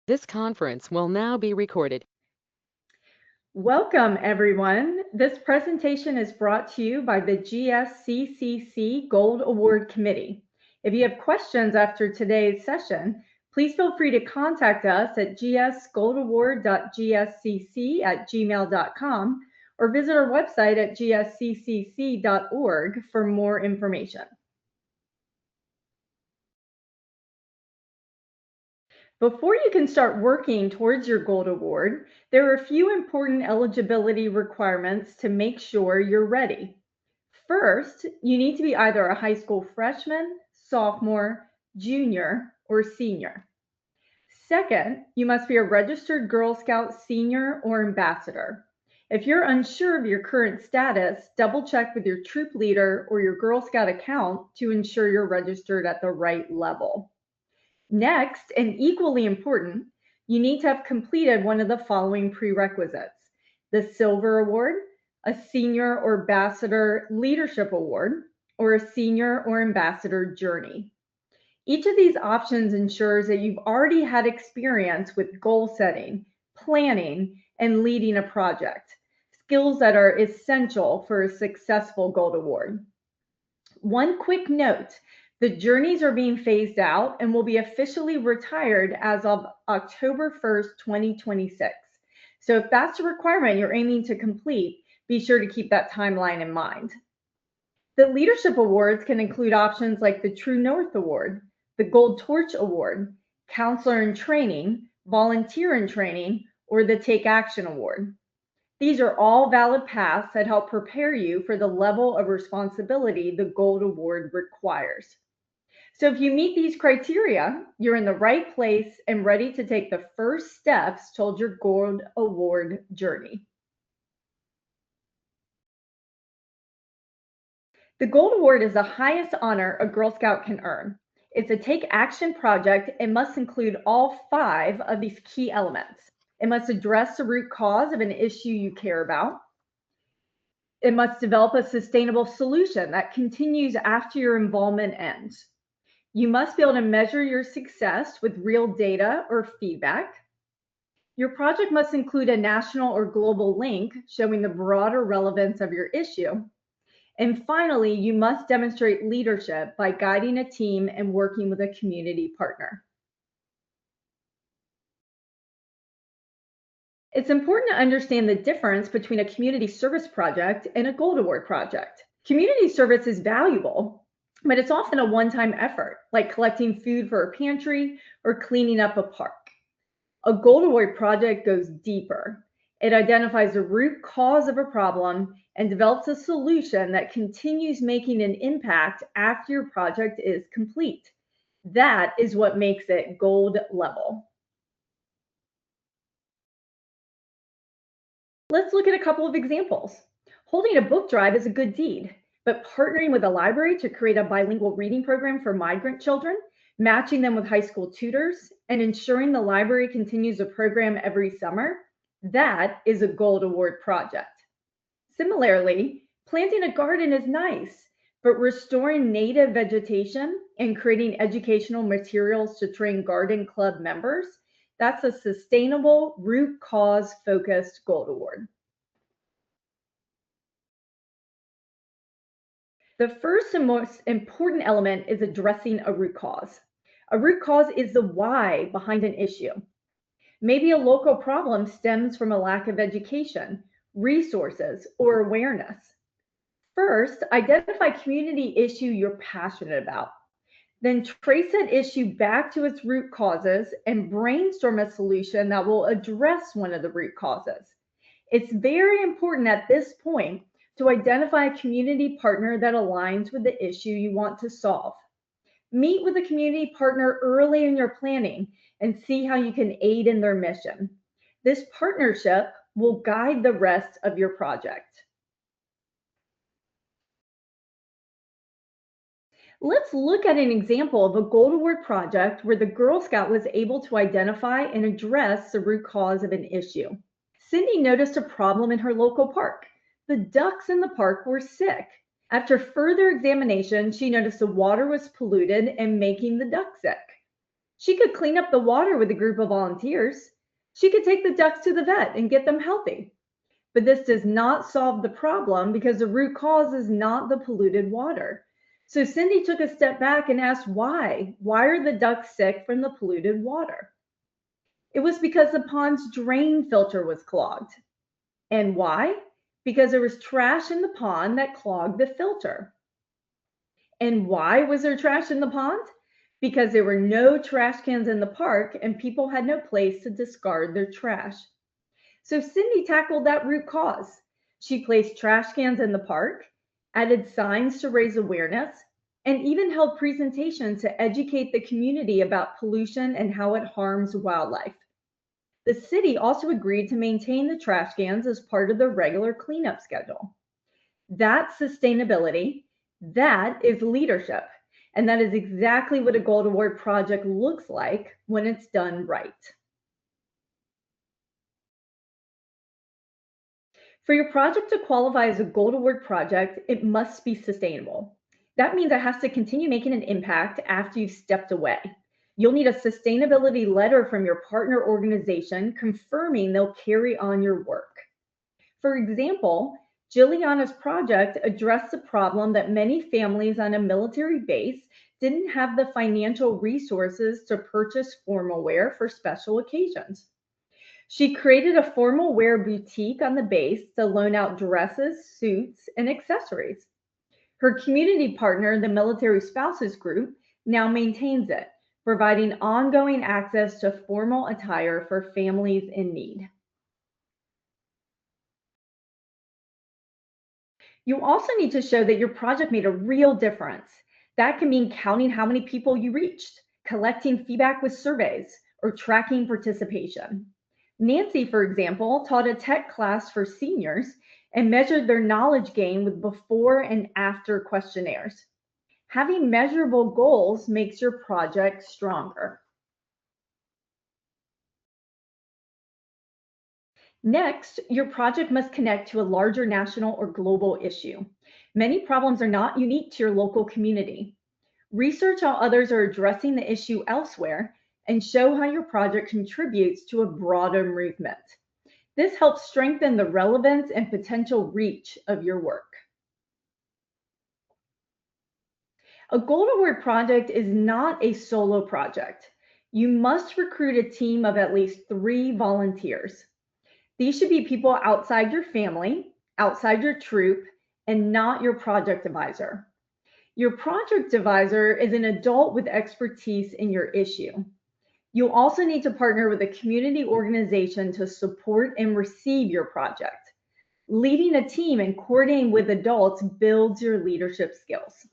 This conference will now be recorded. Welcome, everyone. This presentation is brought to you by the GSCCC Gold Award Committee. If you have questions after today's session, please feel free to contact us at gsgoldaward.gscc@gmail.com or visit our website at gsccc.org for more information. Before you can start working towards your Gold Award, there are a few important eligibility requirements to make sure you're ready. First, you need to be either a high school freshman, sophomore, junior, or senior. Second, you must be a registered Girl Scout senior or ambassador. If you're unsure of your current status, double check with your troop leader or your Girl Scout account to ensure you're registered at the right level. Next, and equally important, you need to have completed one of the following prerequisites: the Silver Award, a Senior or Ambassador Leadership Award, or a Senior or Ambassador Journey. Each of these options ensures that you've already had experience with goal setting, planning, and leading a project, skills that are essential for a successful Gold Award. One quick note: the journeys are being phased out and will be officially retired as of October 1st, 2026. So if that's a requirement you're aiming to complete, be sure to keep that timeline in mind. The leadership awards can include options like the True North Award, the Gold Torch Award, Counselor in Training, Volunteer in Training, or the Take Action Award. These are all valid paths that help prepare you for the level of responsibility the Gold Award requires. So if you meet these criteria, you're in the right place and ready to take the first steps toward your Gold Award journey. The Gold Award is the highest honor a Girl Scout can earn. It's a take action project and must include all 5 of these key elements. It must address the root cause of an issue you care about. It must develop a sustainable solution that continues after your involvement ends. You must be able to measure your success with real data or feedback. Your project must include a national or global link showing the broader relevance of your issue. And finally, you must demonstrate leadership by guiding a team and working with a community partner. It's important to understand the difference between a community service project and a Gold Award project. Community service is valuable, but it's often a one-time effort, like collecting food for a pantry or cleaning up a park. A Gold Award project goes deeper. It identifies the root cause of a problem and develops a solution that continues making an impact after your project is complete. That is what makes it gold level. Let's look at a couple of examples. Holding a book drive is a good deed, but partnering with a library to create a bilingual reading program for migrant children, matching them with high school tutors, and ensuring the library continues a program every summer, that is a Gold Award project. Similarly, planting a garden is nice, but restoring native vegetation and creating educational materials to train garden club members, that's a sustainable, root cause focused Gold Award. The first and most important element is addressing a root cause. A root cause is the why behind an issue. Maybe a local problem stems from a lack of education, resources, or awareness. First, identify community issue you're passionate about. Then trace that issue back to its root causes and brainstorm a solution that will address one of the root causes. It's very important at this point to identify a community partner that aligns with the issue you want to solve. Meet with a community partner early in your planning and see how you can aid in their mission. This partnership will guide the rest of your project. Let's look at an example of a Gold Award project where the Girl Scout was able to identify and address the root cause of an issue. Cindy noticed a problem in her local park. The ducks in the park were sick. After further examination, she noticed the water was polluted and making the ducks sick. She could clean up the water with a group of volunteers. She could take the ducks to the vet and get them healthy. But this does not solve the problem because the root cause is not the polluted water. So Cindy took a step back and asked why? Why are the ducks sick from the polluted water? It was because the pond's drain filter was clogged. And why? Because there was trash in the pond that clogged the filter. And why was there trash in the pond? Because there were no trash cans in the park and people had no place to discard their trash. So Cindy tackled that root cause. She placed trash cans in the park, added signs to raise awareness, and even held presentations to educate the community about pollution and how it harms wildlife. The city also agreed to maintain the trash cans as part of the regular cleanup schedule. That's sustainability. That is leadership. And that is exactly what a Gold Award project looks like when it's done right. For your project to qualify as a Gold Award project, it must be sustainable. That means it has to continue making an impact after you've stepped away. You'll need a sustainability letter from your partner organization confirming they'll carry on your work. For example, Juliana's project addressed the problem that many families on a military base didn't have the financial resources to purchase formal wear for special occasions. She created a formal wear boutique on the base to loan out dresses, suits, and accessories. Her community partner, the Military Spouses Group, now maintains it, providing ongoing access to formal attire for families in need. You also need to show that your project made a real difference. That can mean counting how many people you reached, collecting feedback with surveys, or tracking participation. Nancy, for example, taught a tech class for seniors and measured their knowledge gain with before and after questionnaires. Having measurable goals makes your project stronger. Next, your project must connect to a larger national or global issue. Many problems are not unique to your local community. Research how others are addressing the issue elsewhere and show how your project contributes to a broader movement. This helps strengthen the relevance and potential reach of your work. A Gold Award project is not a solo project. You must recruit a team of at least 3 volunteers. These should be people outside your family, outside your troop, and not your project advisor. Your project advisor is an adult with expertise in your issue. You'll also need to partner with a community organization to support and receive your project. Leading a team and coordinating with adults builds your leadership skills.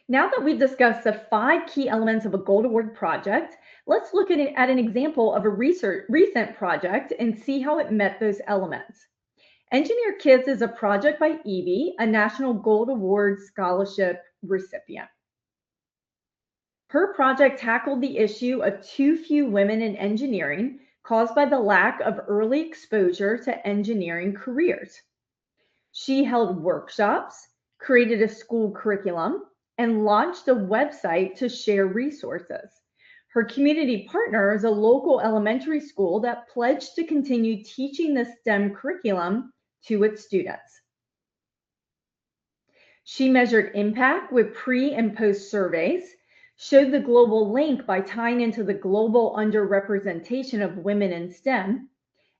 Now that we've discussed the 5 key elements of a Gold Award project, let's look at an example of a recent project and see how it met those elements. Engineer Kids is a project by Evie, a National Gold Award scholarship recipient. Her project tackled the issue of too few women in engineering caused by the lack of early exposure to engineering careers. She held workshops, created a school curriculum, and launched a website to share resources. Her community partner is a local elementary school that pledged to continue teaching the STEM curriculum to its students. She measured impact with pre and post surveys, showed the global link by tying into the global underrepresentation of women in STEM,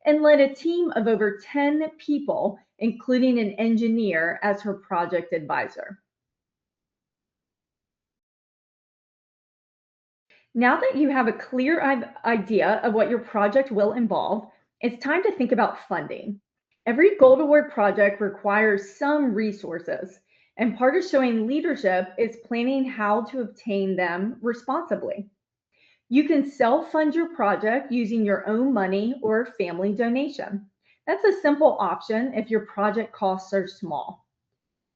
and led a team of over 10 people, including an engineer as her project advisor. Now that you have a clear idea of what your project will involve, it's time to think about funding. Every Gold Award project requires some resources, and part of showing leadership is planning how to obtain them responsibly. You can self-fund your project using your own money or a family donation. That's a simple option if your project costs are small.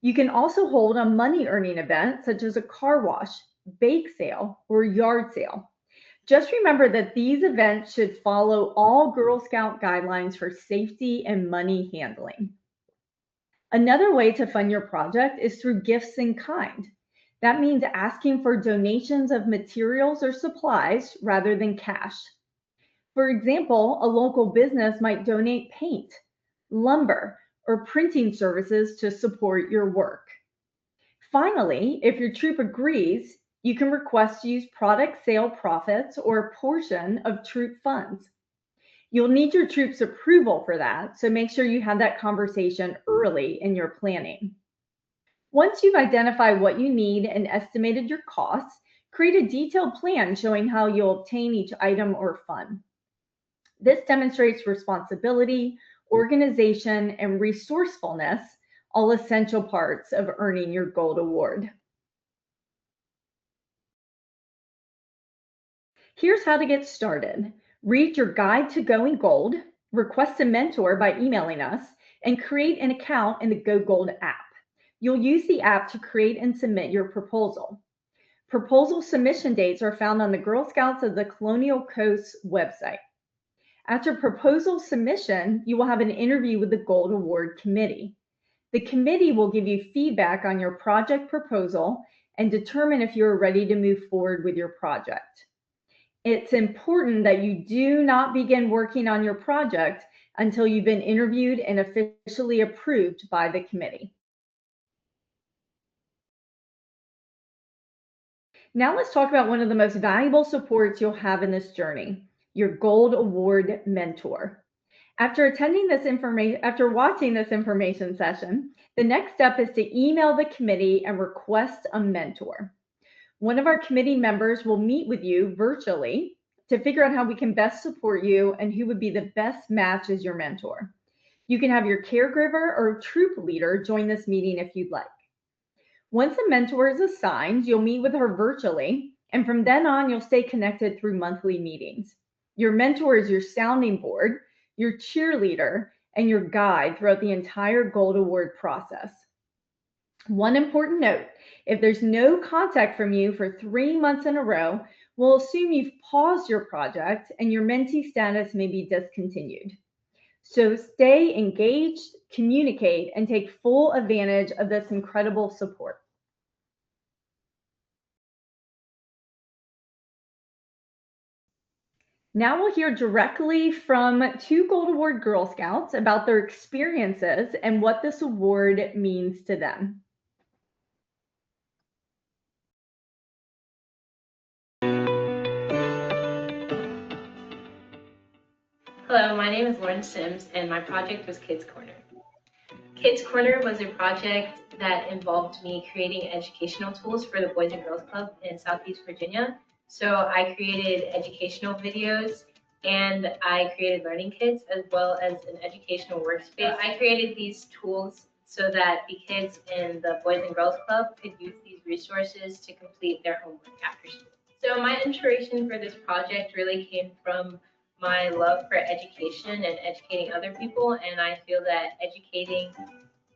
You can also hold a money earning event such as a car wash, bake sale, or yard sale. Just remember that these events should follow all Girl Scout guidelines for safety and money handling. Another way to fund your project is through gifts in kind. That means asking for donations of materials or supplies rather than cash. For example, a local business might donate paint, lumber, or printing services to support your work. Finally, if your troop agrees, you can request to use product sale profits or a portion of troop funds. You'll need your troop's approval for that, so make sure you have that conversation early in your planning. Once you've identified what you need and estimated your costs, create a detailed plan showing how you'll obtain each item or fund. This demonstrates responsibility, organization, and resourcefulness, all essential parts of earning your gold award. Here's how to get started. Read your guide to going gold, request a mentor by emailing us, and create an account in the Go Gold app. You'll use the app to create and submit your proposal. Proposal submission dates are found on the Girl Scouts of the Colonial Coast website. After proposal submission, you will have an interview with the Gold Award Committee. The committee will give you feedback on your project proposal and determine if you are ready to move forward with your project. It's important that you do not begin working on your project until you've been interviewed and officially approved by the committee. Now let's talk about one of the most valuable supports you'll have in this journey, your Gold Award mentor. After watching this information session, the next step is to email the committee and request a mentor. One of our committee members will meet with you virtually to figure out how we can best support you and who would be the best match as your mentor. You can have your caregiver or troop leader join this meeting if you'd like. Once a mentor is assigned, you'll meet with her virtually, and from then on, you'll stay connected through monthly meetings. Your mentor is your sounding board, your cheerleader, and your guide throughout the entire Gold Award process. One important note, if there's no contact from you for 3 months in a row, we'll assume you've paused your project and your mentee status may be discontinued. So stay engaged, communicate, and take full advantage of this incredible support. Now we'll hear directly from 2 Gold Award Girl Scouts about their experiences and what this award means to them. Hello, my name is Lauren Sims, and my project was Kids Corner. Kids Corner was a project that involved me creating educational tools for the Boys and Girls Club in Southeast Virginia. So I created educational videos and I created learning kits as well as an educational workspace. I created these tools so that the kids in the Boys and Girls Club could use these resources to complete their homework after school. So my inspiration for this project really came from my love for education and educating other people, and I feel that educating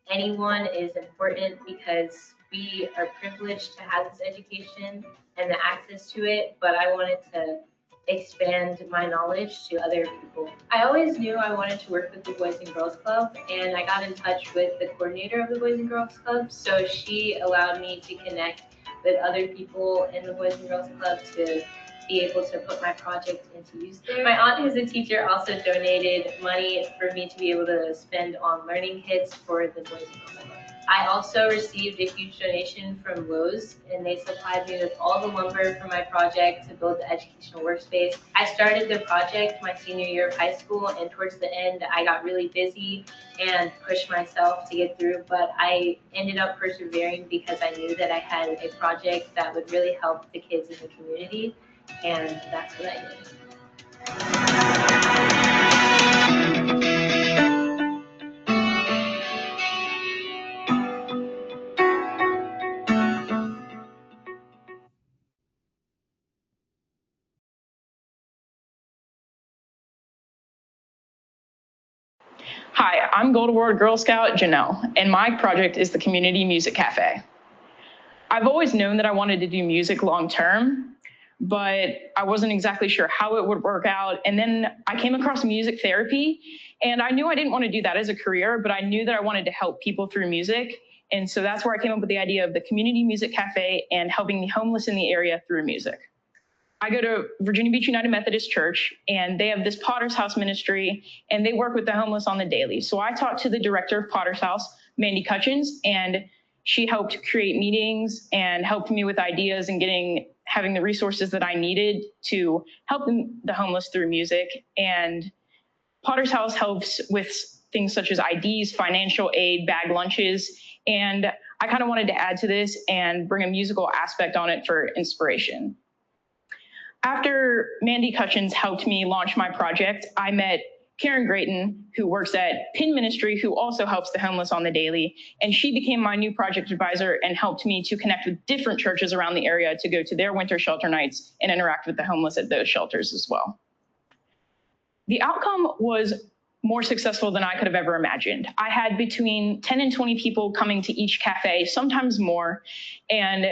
anyone is important because we are privileged to have this education and the access to it, but I wanted to expand my knowledge to other people. I always knew I wanted to work with the Boys and Girls Club, and I got in touch with the coordinator of the Boys and Girls Club, so she allowed me to connect with other people in the Boys and Girls Club to be able to put my project into use there. My aunt, who's a teacher, also donated money for me to be able to spend on learning kits for the Boys and Girls Club. I also received a huge donation from Lowe's, and they supplied me with all the lumber for my project to build the educational workspace. I started the project my senior year of high school, and towards the end, I got really busy and pushed myself to get through, but I ended up persevering because I knew that I had a project that would really help the kids in the community. And that's what I did. Hi, I'm Gold Award Girl Scout Janelle, and my project is the Community Music Cafe. I've always known that I wanted to do music long term, but I wasn't exactly sure how it would work out. And then I came across music therapy, and I knew I didn't want to do that as a career, but I knew that I wanted to help people through music. And so that's where I came up with the idea of the community music cafe and helping the homeless in the area through music. I go to Virginia Beach United Methodist Church, and they have this Potter's House ministry, and they work with the homeless on the daily. So I talked to the director of Potter's House, Mandy Cutchins, and she helped create meetings and helped me with ideas and having the resources that I needed to help the homeless through music. And Potter's House helps with things such as IDs, financial aid, bag lunches, and I kind of wanted to add to this and bring a musical aspect on it for inspiration. After Mandy Cutchins helped me launch my project, I met Karen Grayton, who works at Pin Ministry, who also helps the homeless on the daily, and she became my new project advisor and helped me to connect with different churches around the area to go to their winter shelter nights and interact with the homeless at those shelters as well. The outcome was more successful than I could have ever imagined. I had between 10 and 20 people coming to each cafe, sometimes more, and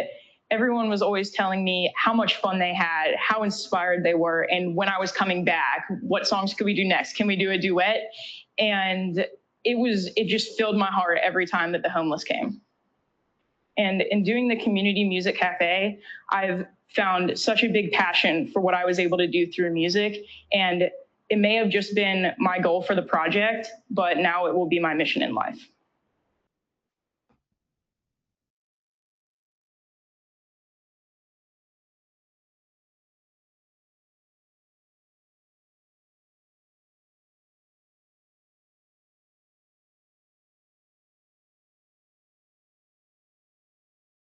everyone was always telling me how much fun they had, how inspired they were, and when I was coming back, what songs could we do next? Can we do a duet? And it just filled my heart every time that the homeless came. And in doing the community music cafe, I've found such a big passion for what I was able to do through music. And it may have just been my goal for the project, but now it will be my mission in life.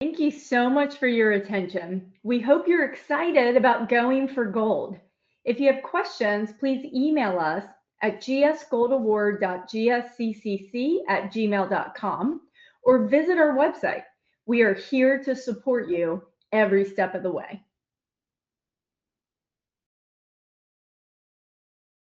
Thank you so much for your attention. We hope you're excited about going for gold. If you have questions, please email us at gsgoldaward.gsccc@gmail.com or visit our website. We are here to support you every step of the way.